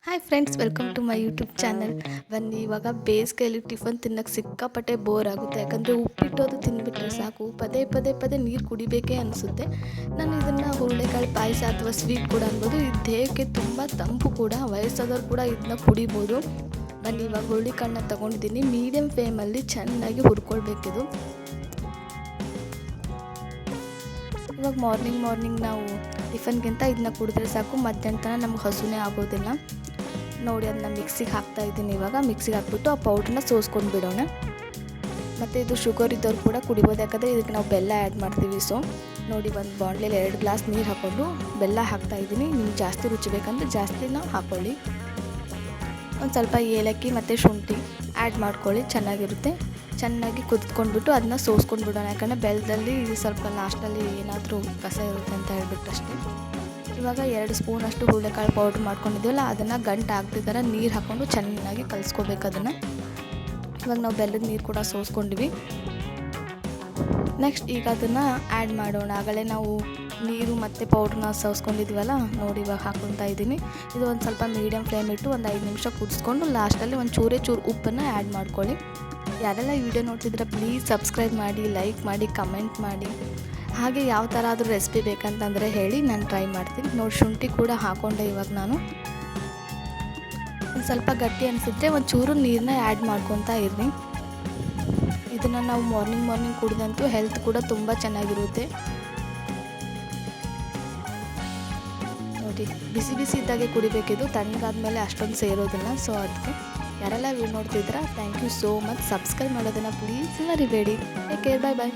Hi friends, welcome to my YouTube channel. ಬನ್ನಿ, ಇವಾಗ ಬೇಸಿಗೆಯಲ್ಲಿ ಟಿಫನ್ ತಿನ್ನೋಕ್ಕೆ ಸಿಕ್ಕಾಪಟ್ಟೆ ಬೋರ್ ಆಗುತ್ತೆ. ಯಾಕಂದರೆ ಉಪ್ಪಿಟ್ಟೋದು ತಿಂದುಬಿಟ್ರೆ ಸಾಕು, ಪದೇ ಪದೇ ಪದೇ ನೀರು ಕುಡಿಬೇಕೇ ಅನಿಸುತ್ತೆ. ನಾನು ಇದನ್ನು ಹುರುಳಿಕಾಳು ಪಾಯಸ ಅಥವಾ ಸ್ವೀಟ್ ಕೂಡ ಅನ್ಬೋದು. ಇದು ದೇಹಕ್ಕೆ ತುಂಬ ತಂಪು ಕೂಡ, ವಯಸ್ಸಾದವ್ರು ಕೂಡ ಇದನ್ನ ಕುಡಿಬೋದು. ಬನ್ನಿ, ಇವಾಗ ಹುರುಳಿಕಾಳನ್ನ ತೊಗೊಂಡಿದ್ದೀನಿ. ಮೀಡಿಯಮ್ ಫ್ಲೇಮಲ್ಲಿ ಚೆನ್ನಾಗಿ ಹುರ್ಕೊಳ್ಬೇಕಿದು. ಇವಾಗ ಮಾರ್ನಿಂಗ್ ನಾವು ಟಿಫನ್ಗಿಂತ ಇದನ್ನ ಕುಡಿದ್ರೆ ಸಾಕು, ಮಧ್ಯಾಹ್ನ ತನಕ ನಮ್ಗೆ ಹಸುನೇ ಆಗೋದಿಲ್ಲ. ನೋಡಿ, ಅದನ್ನ ಮಿಕ್ಸಿಗೆ ಹಾಕ್ತಾಯಿದ್ದೀನಿ. ಇವಾಗ ಮಿಕ್ಸಿಗೆ ಹಾಕ್ಬಿಟ್ಟು ಆ ಪೌಡ್ರನ್ನ ಸೋಸ್ಕೊಂಡು ಬಿಡೋಣ. ಮತ್ತು ಇದು ಶುಗರ್ ಇದ್ದವ್ರು ಕೂಡ ಕುಡಿಬೋದು, ಯಾಕಂದರೆ ಇದಕ್ಕೆ ನಾವು ಬೆಲ್ಲ ಆ್ಯಡ್ ಮಾಡ್ತೀವಿ. ಸೊ ನೋಡಿ, ಒಂದು ಬಾಣಲೆಯಲ್ಲಿ 2 ಗ್ಲಾಸ್ ನೀರು ಹಾಕ್ಕೊಂಡು ಬೆಲ್ಲ ಹಾಕ್ತಾಯಿದ್ದೀನಿ. ನಿಮ್ಗೆ ಜಾಸ್ತಿ ರುಚಿ ಬೇಕಂದರೆ ಜಾಸ್ತಿನ ಹಾಕ್ಕೊಳ್ಳಿ. ಒಂದು ಸ್ವಲ್ಪ ಏಲಕ್ಕಿ ಮತ್ತು ಶುಂಠಿ ಆ್ಯಡ್ ಮಾಡ್ಕೊಳ್ಳಿ, ಚೆನ್ನಾಗಿರುತ್ತೆ. ಚೆನ್ನಾಗಿ ಕುದಿದ್ಕೊಂಡ್ಬಿಟ್ಟು ಅದನ್ನ ಸೋಸ್ಕೊಂಡು ಬಿಡೋಣ. ಯಾಕಂದರೆ ಬೆಲ್ಲದಲ್ಲಿ ಸ್ವಲ್ಪ ಲಾಸ್ಟಲ್ಲಿ ಏನಾದರೂ ಕಸ ಇರುತ್ತೆ ಅಂತ ಹೇಳ್ಬಿಟ್ಟು ಅಷ್ಟೇ. ಇವಾಗ 2 ಸ್ಪೂನಷ್ಟು ಹುರುಳಿಕಾಳು ಪೌಡ್ರ್ ಮಾಡ್ಕೊಂಡಿದ್ದೀವಲ್ಲ, ಅದನ್ನು ಗಂಟು ಹಾಕ್ತಿದ್ದಾರೆ ನೀರು ಹಾಕ್ಕೊಂಡು ಚೆನ್ನಾಗಿ ಕಲಿಸ್ಕೋಬೇಕು ಅದನ್ನು. ಇವಾಗ ನಾವು ಬೆಲ್ಲದ ನೀರು ಕೂಡ ಸೋಸ್ಕೊಂಡಿವಿ. ನೆಕ್ಸ್ಟ್ ಈಗ ಅದನ್ನು ಆ್ಯಡ್ ಮಾಡೋಣ. ಆಗಲೇ ನಾವು ನೀರು ಮತ್ತು ಪೌಡ್ರನ್ನ ಸೋಸ್ಕೊಂಡಿದ್ದೀವಲ್ಲ, ನೋಡಿ ಇವಾಗ ಹಾಕ್ಕೊತಾ ಇದ್ದೀನಿ. ಇದು ಒಂದು ಸ್ವಲ್ಪ ಮೀಡಿಯಮ್ ಫ್ಲೇಮ್ ಇಟ್ಟು ಒಂದು 5 ನಿಮಿಷ ಕುದಿಸ್ಕೊಂಡು ಲಾಸ್ಟಲ್ಲಿ ಒಂದು ಚೂರು ಉಪ್ಪನ್ನು ಆ್ಯಡ್ ಮಾಡ್ಕೊಳ್ಳಿ. ಯಾರೆಲ್ಲ ಈ ವಿಡಿಯೋ ನೋಡ್ತಿದ್ರೆ ಪ್ಲೀಸ್ ಸಬ್ಸ್ಕ್ರೈಬ್ ಮಾಡಿ, ಲೈಕ್ ಮಾಡಿ, ಕಮೆಂಟ್ ಮಾಡಿ. ಹಾಗೆ ಯಾವ ಥರ ಆದರೂ ರೆಸಿಪಿ ಬೇಕಂತಂದರೆ ಹೇಳಿ, ನಾನು ಟ್ರೈ ಮಾಡ್ತೀನಿ. ನೋಡಿ, ಶುಂಠಿ ಕೂಡ ಹಾಕ್ಕೊಂಡೆ. ಇವಾಗ ನಾನು ಒಂದು ಸ್ವಲ್ಪ ಗಟ್ಟಿ ಅನಿಸಿದ್ರೆ ಒಂದು ಚೂರು ನೀರನ್ನ ಆ್ಯಡ್ ಮಾಡ್ಕೊತಾ ಇರ್ರಿ. ಇದನ್ನು ನಾವು ಮಾರ್ನಿಂಗ್ ಕುಡಿದಂತೂ ಹೆಲ್ತ್ ಕೂಡ ತುಂಬ ಚೆನ್ನಾಗಿರುತ್ತೆ. ನೋಡಿ, ಬಿಸಿ ಇದ್ದಾಗೆ ಕುಡಿಬೇಕಿದು, ತಣ್ಣಗಾದ್ಮೇಲೆ ಅಷ್ಟೊಂದು ಸೇರೋದಿಲ್ಲ. ಸೊ ಅದಕ್ಕೆ ಯಾರೆಲ್ಲ ನೋಡ್ತಿದ್ದೀರಾ, thank you so much. Subscribe ಮಾಡೋದನ್ನು ಪ್ಲೀಸ್ ಮರಿಬೇಡಿ. ಟೇಕ್ ಕೇರ್, ಬಾಯ್.